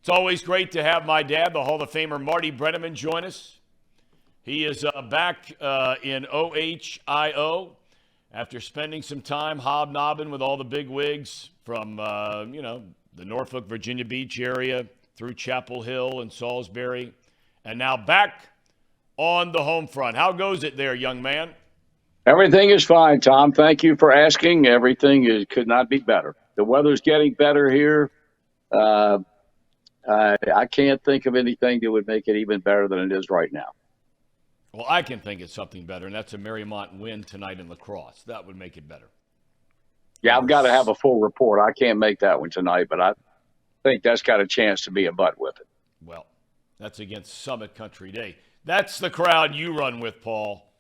It's always great to have my dad, the Hall of Famer Marty Brennaman, join us. He is back in OHIO after spending some time hobnobbing with all the big wigs from, the Norfolk, Virginia Beach area through Chapel Hill and Salisbury, and now back on the home front. How goes it there, young man? Everything is fine, Thom. Thank you for asking. Everything could not be better. The weather's getting better here. I can't think of anything that would make it even better than it is right now. Well, I can think of something better, and that's a Marymount win tonight in lacrosse. That would make it better. Yeah, I've got to have a full report. I can't make that one tonight, but I think that's got a chance to be a butt with it. Well, that's against Summit Country Day. That's the crowd you run with, Paul.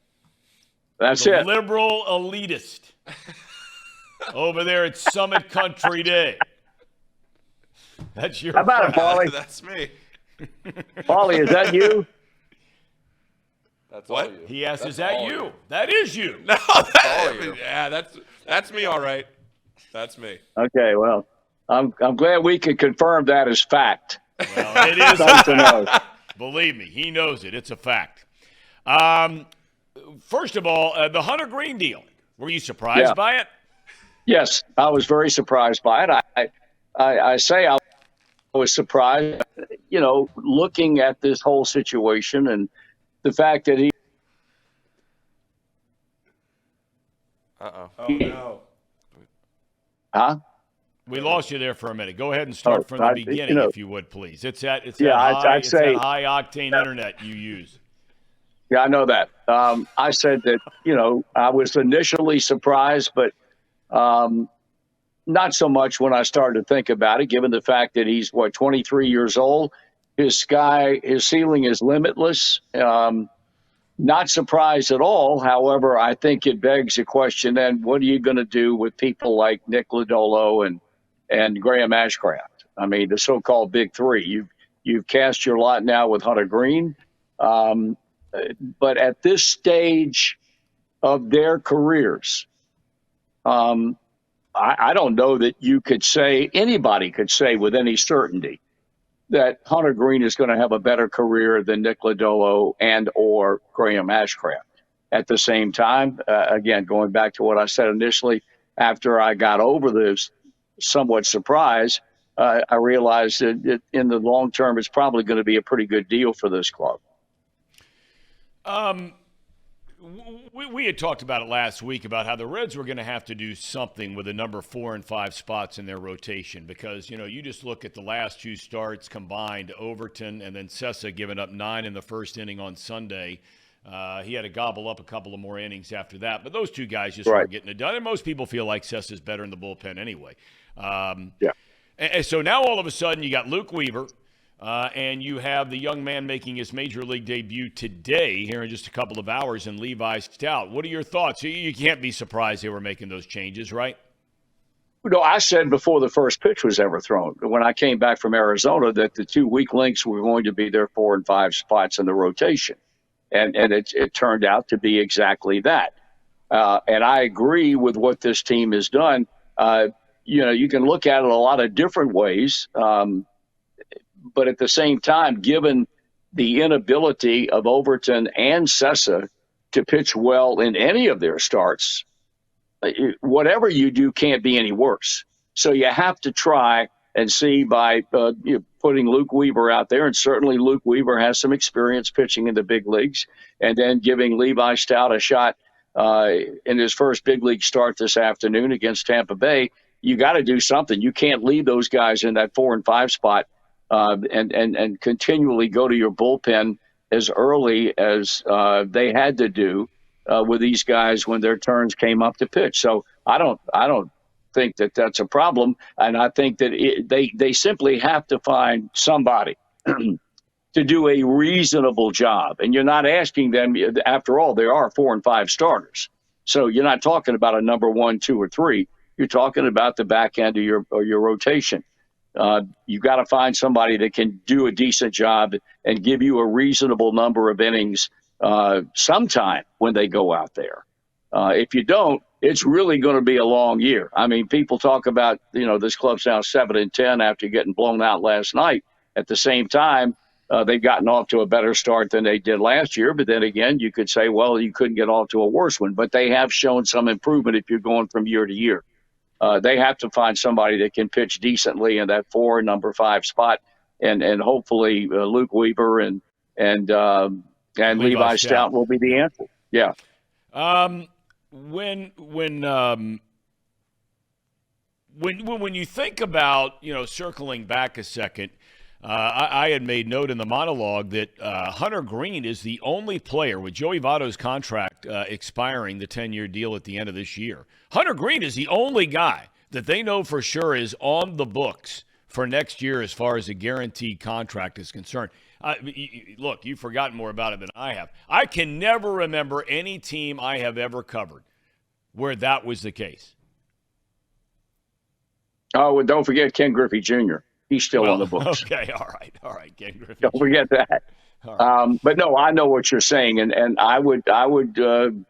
That's the it. Liberal elitist over there at Summit Country Day. That's your How about crowd. it, Paulie? That's me. Paulie, is that you? That's what? All you. He asked, That's is that all you? That is you. No, all you. that's me, all right. That's me. Okay, well, I'm glad we can confirm that as fact. Well, it is Nice to know. Believe me, he knows it. It's a fact. First of all, the Hunter Greene deal. Were you surprised by it? Yes, I was very surprised by it. I say I was surprised, looking at this whole situation and the fact that he. Uh-oh. Oh, no. Huh? We lost you there for a minute. Go ahead and start from the beginning, if you would, please. It's that I'd say high octane internet you use. Yeah, I know that. I said that, I was initially surprised, but not so much when I started to think about it, given the fact that he's, 23 years old. His ceiling is limitless. Not surprised at all. However, I think it begs the question then, what are you going to do with people like Nick Lodolo and Graham Ashcraft? I mean, the so-called big three. You've cast your lot now with Hunter Greene. But at this stage of their careers, I don't know that anybody could say with any certainty that Hunter Greene is going to have a better career than Nick Lodolo and or Graham Ashcraft. At the same time, again, going back to what I said initially, after I got over this somewhat surprise, I realized that in the long term, it's probably going to be a pretty good deal for this club. We had talked about it last week about how the Reds were going to have to do something with the number 4 and 5 spots in their rotation because, you just look at the last 2 starts combined, Overton and then Sessa giving up 9 in the first inning on Sunday. He had to gobble up a couple of more innings after that, but those 2 guys just weren't getting it done, and most people feel like Sessa's better in the bullpen anyway. And so now all of a sudden you got Luke Weaver, and you have the young man making his major league debut today here in just a couple of hours in Levi Stout. What are your thoughts? You can't be surprised they were making those changes, right? No, I said before the first pitch was ever thrown, when I came back from Arizona, that the 2 weak links were going to be their 4 and 5 spots in the rotation. And it turned out to be exactly that. And I agree with what this team has done. You can look at it a lot of different ways. But at the same time, given the inability of Overton and Sessa to pitch well in any of their starts, whatever you do can't be any worse. So you have to try and see by putting Luke Weaver out there, and certainly Luke Weaver has some experience pitching in the big leagues, and then giving Levi Stout a shot in his first big league start this afternoon against Tampa Bay. You got to do something. You can't leave those guys in that 4 and 5 spot and continually go to your bullpen as early as they had to do with these guys when their turns came up to pitch. So I don't think that that's a problem, and I think that they simply have to find somebody to do a reasonable job. And you're not asking them. After all, there are 4 and 5 starters, so you're not talking about a number 1, 2, or 3. You're talking about the back end of your rotation. You've got to find somebody that can do a decent job and give you a reasonable number of innings sometime when they go out there. If you don't, it's really going to be a long year. I mean, people talk about, this club's now 7-10 after getting blown out last night. At the same time, they've gotten off to a better start than they did last year. But then again, you could say, well, you couldn't get off to a worse one. But they have shown some improvement if you're going from year to year. They have to find somebody that can pitch decently in that 4 number 5 spot, and hopefully Luke Weaver and Levi Stout will be the answer. Yeah. When you think about, circling back a second, I had made note in the monologue that Hunter Greene is the only player with Joey Votto's contract expiring, the 10-year deal at the end of this year. Hunter Greene is the only guy that they know for sure is on the books for next year as far as a guaranteed contract is concerned. Look, you've forgotten more about it than I have. I can never remember any team I have ever covered where that was the case. Oh, and don't forget Ken Griffey Jr. He's still on the books. Okay, all right, Ken Griffey. Don't forget that. Right. But no, I know what you're saying, and I would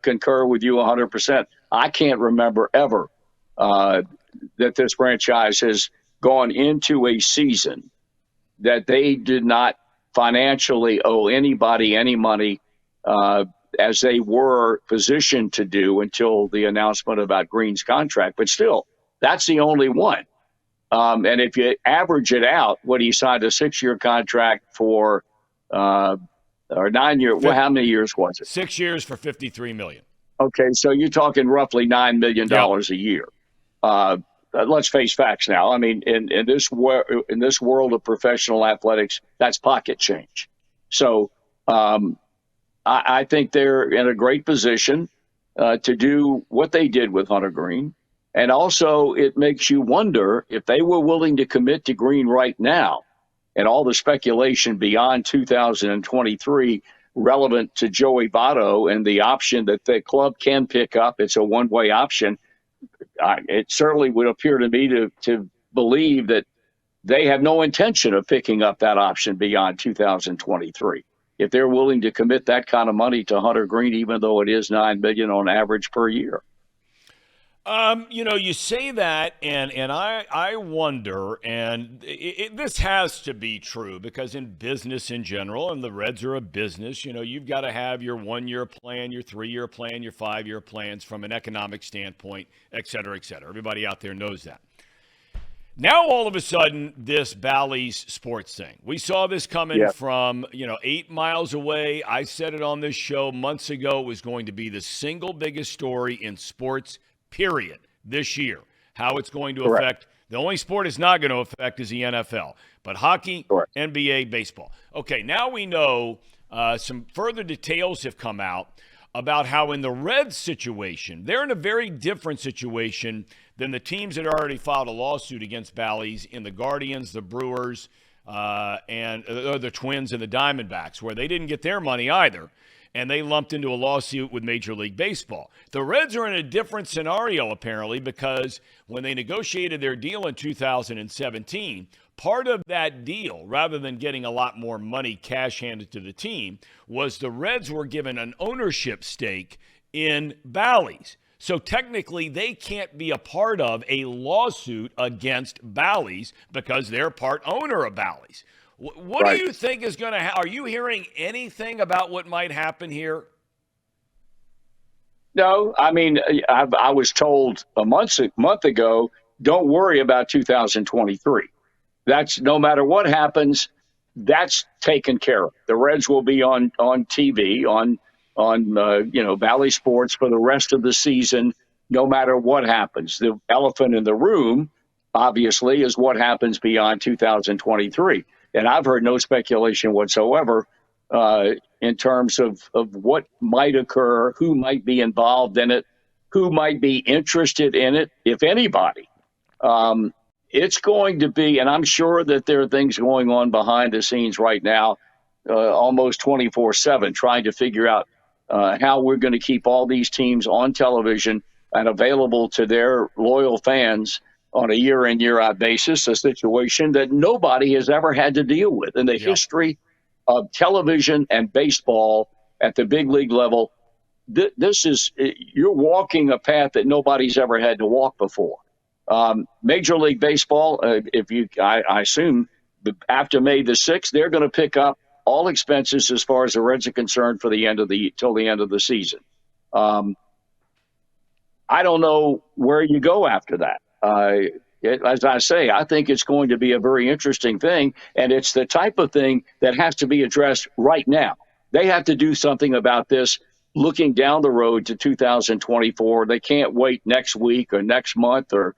concur with you 100%. I can't remember ever that this franchise has gone into a season that they did not financially owe anybody any money as they were positioned to do until the announcement about Greene's contract. But still, that's the only one. And if you average it out, what he signed a 6-year contract for, or 9-year, well, how many years was it? 6 years for $53 million. Okay, so you're talking roughly $9 million a year. Let's face facts now. I mean, in this world of professional athletics, that's pocket change. So I think they're in a great position to do what they did with Hunter Greene. And also, it makes you wonder if they were willing to commit to Greene right now, and all the speculation beyond 2023 relevant to Joey Votto and the option that the club can pick up. It's a one-way option. It certainly would appear to me to believe that they have no intention of picking up that option beyond 2023. If they're willing to commit that kind of money to Hunter Greene, even though it is $9 million on average per year. You say that, and I wonder, and this has to be true because in business in general, and the Reds are a business, you've got to have your 1-year plan, your 3-year plan, your 5-year plans from an economic standpoint, et cetera, et cetera. Everybody out there knows that. Now, all of a sudden, this Bally's sports thing. We saw this coming from, 8 miles away. I said it on this show months ago. It was going to be the single biggest story in sports period this year. How it's going to affect the only sport it's not going to affect is the NFL, but hockey, NBA, baseball. Okay, now we know some further details have come out about how in the Reds situation, they're in a very different situation than the teams that already filed a lawsuit against Bally's in the Guardians, the Brewers, and the Twins and the Diamondbacks, where they didn't get their money either. And they lumped into a lawsuit with Major League Baseball. The Reds are in a different scenario, apparently, because when they negotiated their deal in 2017, part of that deal, rather than getting a lot more money cash handed to the team, was the Reds were given an ownership stake in Bally's. So technically, they can't be a part of a lawsuit against Bally's because they're part owner of Bally's. What do you think is going to happen? Are you hearing anything about what might happen here? No, I mean, I was told a month ago, don't worry about 2023. That's no matter what happens, that's taken care of. The Reds will be on TV, on Bally Sports for the rest of the season, no matter what happens. The elephant in the room, obviously, is what happens beyond 2023. And I've heard no speculation whatsoever in terms of what might occur, who might be involved in it, who might be interested in it, if anybody. It's going to be, and I'm sure that there are things going on behind the scenes right now, almost 24/7, trying to figure out how we're going to keep all these teams on television and available to their loyal fans on a year-in, year-out basis, a situation that nobody has ever had to deal with in the history of television and baseball at the big league level. This is, you're walking a path that nobody's ever had to walk before. Major League Baseball, I assume after May the 6th, they're going to pick up all expenses as far as the Reds are concerned for till the end of the season. I don't know where you go after that. As I say, I think it's going to be a very interesting thing, and it's the type of thing that has to be addressed right now. They have to do something about this looking down the road to 2024. They can't wait next week or next month or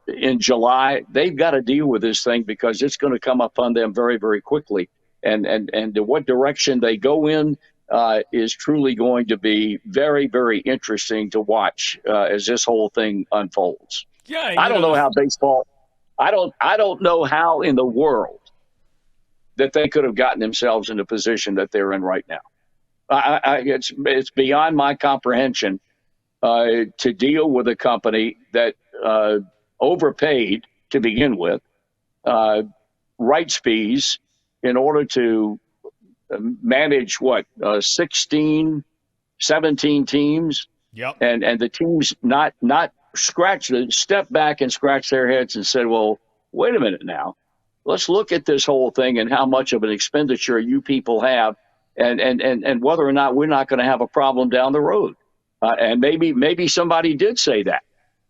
in July. They've got to deal with this thing because it's going to come upon them very, very quickly. And what direction they go in is truly going to be very, very interesting to watch as this whole thing unfolds. Yeah, I don't know how baseball. I don't know how in the world that they could have gotten themselves in the position that they're in right now. It's beyond my comprehension to deal with a company that overpaid to begin with, rights fees in order to manage 16, 17 teams. Yep. And the teams not step back and scratch their heads and said, well, wait a minute now. Let's look at this whole thing and how much of an expenditure you people have and whether or not we're not going to have a problem down the road. And maybe somebody did say that.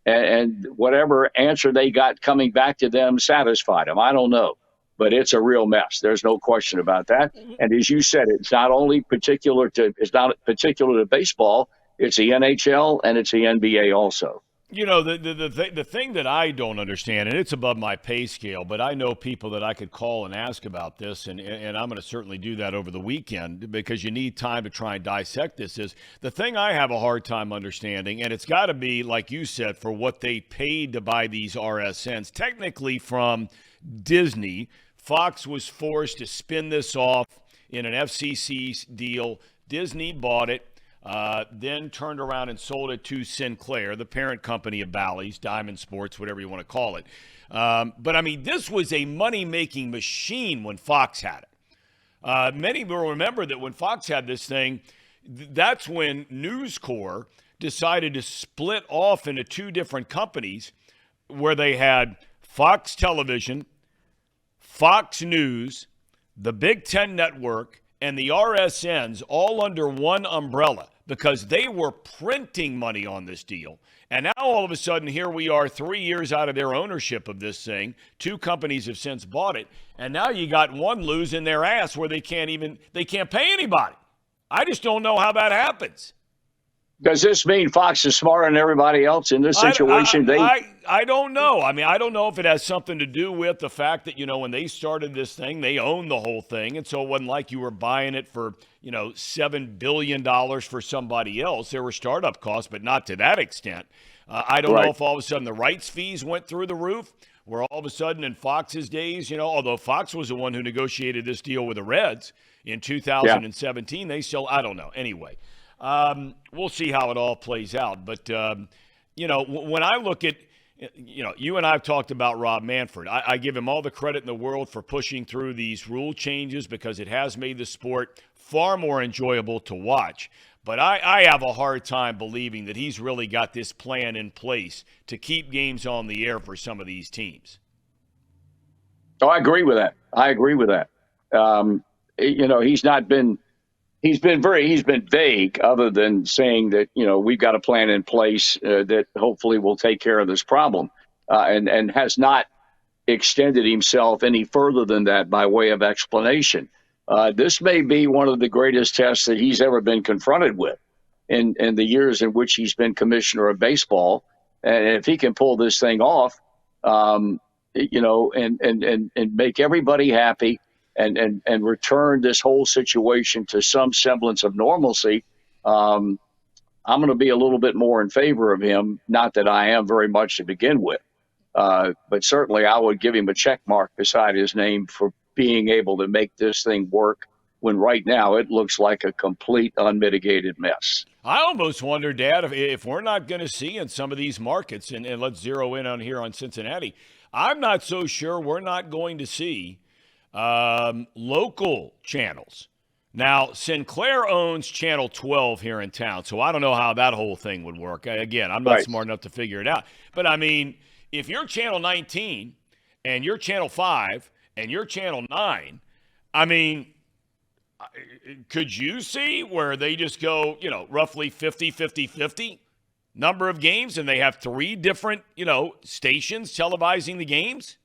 And whatever answer they got coming back to them satisfied them. I don't know. But it's a real mess. There's no question about that. And as you said, it's not particular to baseball. It's the NHL and it's the NBA also. You know, the thing that I don't understand, and it's above my pay scale, but I know people that I could call and ask about this, and I'm going to certainly do that over the weekend because you need time to try and dissect this, is the thing I have a hard time understanding, and it's got to be, like you said, for what they paid to buy these RSNs. Technically from Disney, Fox was forced to spin this off in an FCC deal. Disney bought it. Then turned around and sold it to Sinclair, the parent company of Bally's, Diamond Sports, whatever you want to call it. But, I mean, this was a money-making machine when Fox had it. Many will remember that when Fox had this thing, that's when News Corp decided to split off into two different companies where they had Fox Television, Fox News, the Big Ten Network, and the RSNs all under one umbrella because they were printing money on this deal. And now all of a sudden, here we are 3 years out of their ownership of this thing. Two companies have since bought it. And now you got one losing their ass where they can't pay anybody. I just don't know how that happens. Does this mean Fox is smarter than everybody else in this situation? I don't know. I mean, I don't know if it has something to do with the fact that, when they started this thing, they owned the whole thing. And so it wasn't like you were buying it for, $7 billion for somebody else. There were startup costs, but not to that extent. I don't know if all of a sudden the rights fees went through the roof, where all of a sudden in Fox's days, although Fox was the one who negotiated this deal with the Reds in 2017, they still, I don't know. Anyway. We'll see how it all plays out. But, when I look at, you and I have talked about Rob Manfred. I give him all the credit in the world for pushing through these rule changes because it has made the sport far more enjoyable to watch. But I have a hard time believing that he's really got this plan in place to keep games on the air for some of these teams. Oh, I agree with that. He's been vague other than saying that, we've got a plan in place that hopefully will take care of this problem and has not extended himself any further than that by way of explanation. This may be one of the greatest tests that he's ever been confronted with in the years in which he's been commissioner of baseball. And if he can pull this thing off, and make everybody happy, and return this whole situation to some semblance of normalcy, I'm going to be a little bit more in favor of him. Not that I am very much to begin with, but certainly I would give him a check mark beside his name for being able to make this thing work when right now it looks like a complete unmitigated mess. I almost wonder, Dad, if we're not going to see in some of these markets, and let's zero in on here on Cincinnati, I'm not so sure we're not going to see local channels. Now, Sinclair owns Channel 12 here in town, so I don't know how that whole thing would work. Again, I'm not smart enough to figure it out. But, I mean, if you're Channel 19 and you're Channel 5 and you're Channel 9, I mean, could you see where they just go, roughly 50 number of games, and they have 3 different, stations televising the games?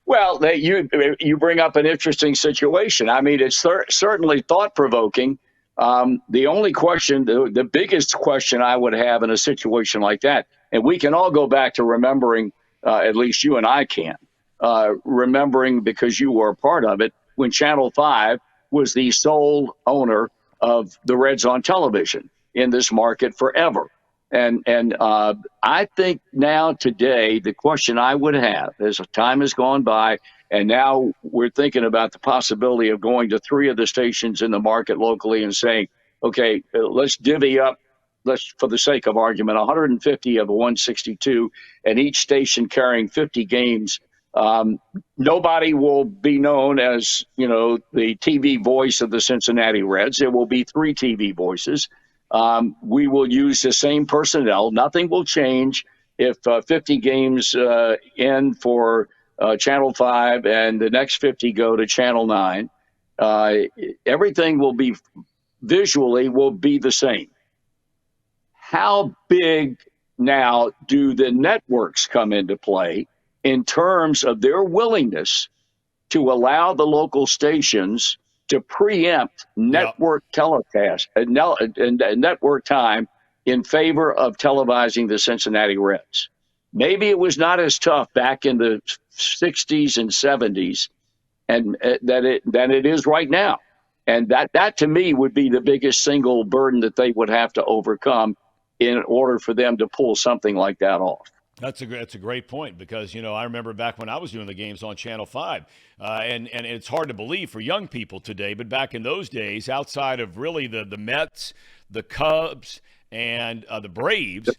Well, you bring up an interesting situation. I mean, it's certainly thought-provoking. The only question, the biggest question I would have in a situation like that, and we can all go back to remembering, at least you and I can, remembering because you were a part of it, when Channel 5 was the sole owner of the Reds on television in this market forever. And I think now today, the question I would have as time has gone by, and now we're thinking about the possibility of going to 3 of the stations in the market locally and saying, okay, let's divvy up, for the sake of argument, 150 of the 162, and each station carrying 50 games. Nobody will be known as, the TV voice of the Cincinnati Reds. There will be 3 TV voices. We will use the same personnel. Nothing will change if 50 games end for Channel 5 and the next 50 go to Channel 9. Everything will be visually will be the same. How big now do the networks come into play in terms of their willingness to allow the local stations to preempt network telecast and network time in favor of televising the Cincinnati Reds? Maybe it was not as tough back in the 60s and 70s and than it is right now. And that to me would be the biggest single burden that they would have to overcome in order for them to pull something like that off. That's a great point because, I remember back when I was doing the games on Channel 5, and it's hard to believe for young people today, but back in those days, outside of really the Mets, the Cubs, and the Braves,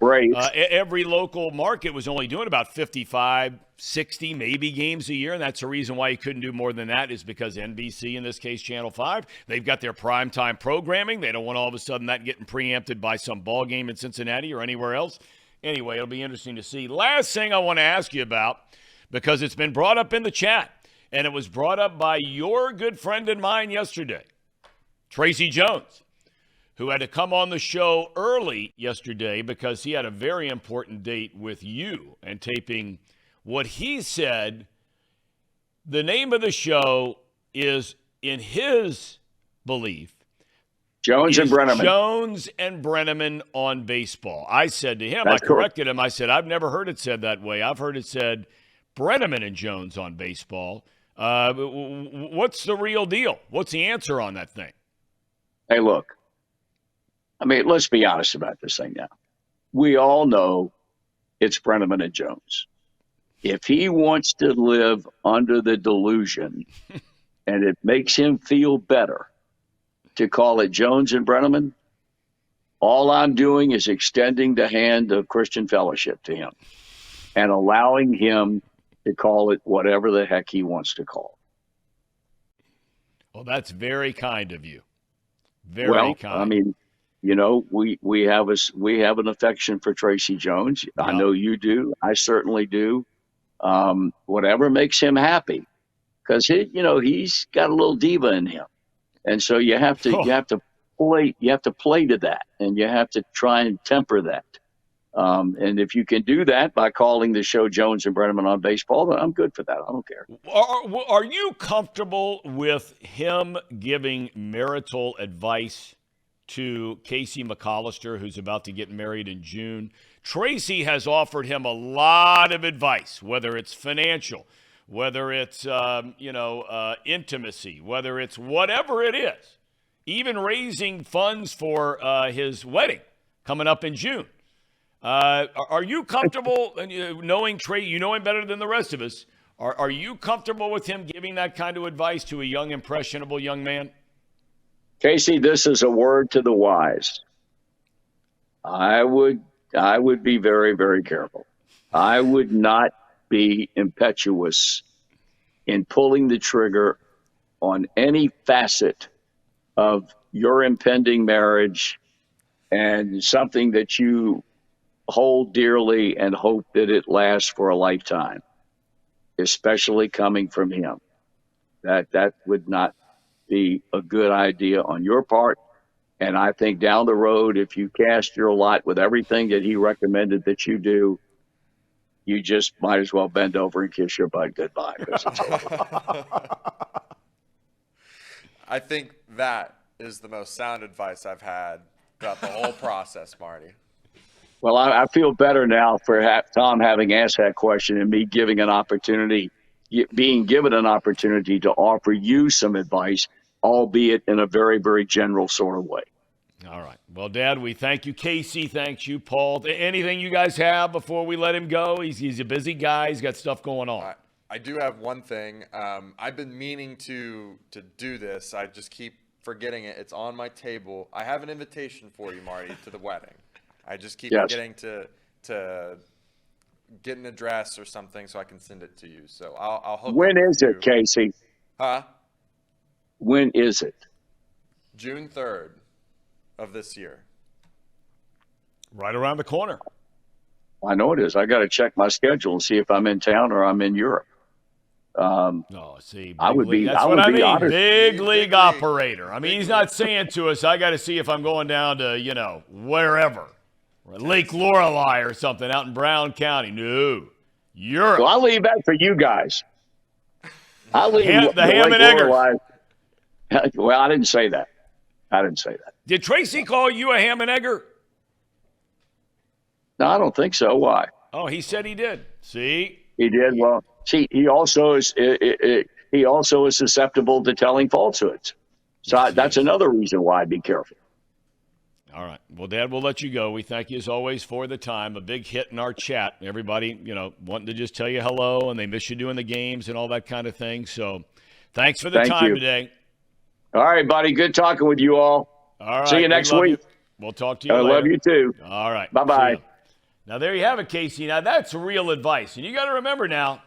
every local market was only doing about 55, 60 maybe games a year, and that's the reason why you couldn't do more than that is because NBC, in this case Channel 5, they've got their primetime programming. They don't want all of a sudden that getting preempted by some ball game in Cincinnati or anywhere else. Anyway, it'll be interesting to see. Last thing I want to ask you about, because it's been brought up in the chat, and it was brought up by your good friend and mine yesterday, Tracy Jones, who had to come on the show early yesterday because he had a very important date with you and taping what he said the name of the show is, in his belief, Jones and Brennaman. Jones and Brennaman on baseball. I said to him, That's I corrected him. I said, I've never heard it said that way. I've heard it said Brennaman and Jones on baseball. What's the real deal? What's the answer on that thing? Hey, look. I mean, let's be honest about this thing now. We all know it's Brennaman and Jones. If he wants to live under the delusion and it makes him feel better to call it Jones and Brennaman, all I'm doing is extending the hand of Christian fellowship to him and allowing him to call it whatever the heck he wants to call it. Well, that's very kind of you. Very kind. I mean, we have an affection for Tracy Jones. Yeah. I know you do. I certainly do. Whatever makes him happy, because he's got a little diva in him. And so you have to play to that, and you have to try and temper that. And if you can do that by calling the show Jones and Brennaman on baseball, then I'm good for that. I don't care. Are you comfortable with him giving marital advice to Casey McAllister, who's about to get married in June? Tracy has offered him a lot of advice, whether it's financial, whether it's, intimacy, whether it's whatever it is, even raising funds for his wedding coming up in June. Are you comfortable, knowing Trey, you know him better than the rest of us, are you comfortable with him giving that kind of advice to a young, impressionable young man? Casey, this is a word to the wise. I would be very, very careful. I would not be impetuous in pulling the trigger on any facet of your impending marriage and something that you hold dearly and hope that it lasts for a lifetime. especially coming from him. That would not be a good idea on your part. And I think down the road, if you cast your lot with everything that he recommended that you do, you just might as well bend over and kiss your bud goodbye. 'Cause it's I think that is the most sound advice I've had throughout the whole process, Marty. Well, I feel better now for Thom having asked that question and me giving an opportunity, being given an opportunity to offer you some advice, albeit in a very, very general sort of way. All right. Well, Dad, we thank you. Casey, thanks you. Paul, anything you guys have before we let him go? He's a busy guy. He's got stuff going on. I do have one thing. I've been meaning to do this. I just keep forgetting it. It's on my table. I have an invitation for you, Marty, to the wedding. I just keep forgetting to get an address or something so I can send it to you. So I'll hook When up is with it, you. Casey? Huh? When is it? June 3rd of this year. Right around the corner. I know it is. I got to check my schedule and see if I'm in town or I'm in Europe. No, see, I would be. That's I what would I be mean. honored. Big league league. operator. I mean, Big he's league. not saying to us, I got to see if I'm going down to, wherever. Lake Lorelei or something out in Brown County. No. Europe. Well, I'll leave that for you guys. I'll leave The ham and eggers. Lorelei. Well, I didn't say that. I didn't say that. Did Tracy call you a ham and egger? No, I don't think so. Why? Oh, he said he did. See? He did. Well, see, he also is susceptible to telling falsehoods. So Yes, he that's is. another reason why I'd be careful. All right. Well, Dad, we'll let you go. We thank you as always for the time. A big hit in our chat. Everybody, wanting to just tell you hello, and they miss you doing the games and all that kind of thing. So thanks for the Thank time you. today. All right, buddy. Good talking with you all. All right. See you we next love week. you. We'll talk to you I later. love you too. All right. Bye-bye. See ya. Now, there you have it, Casey. Now, that's real advice. And you got to remember now,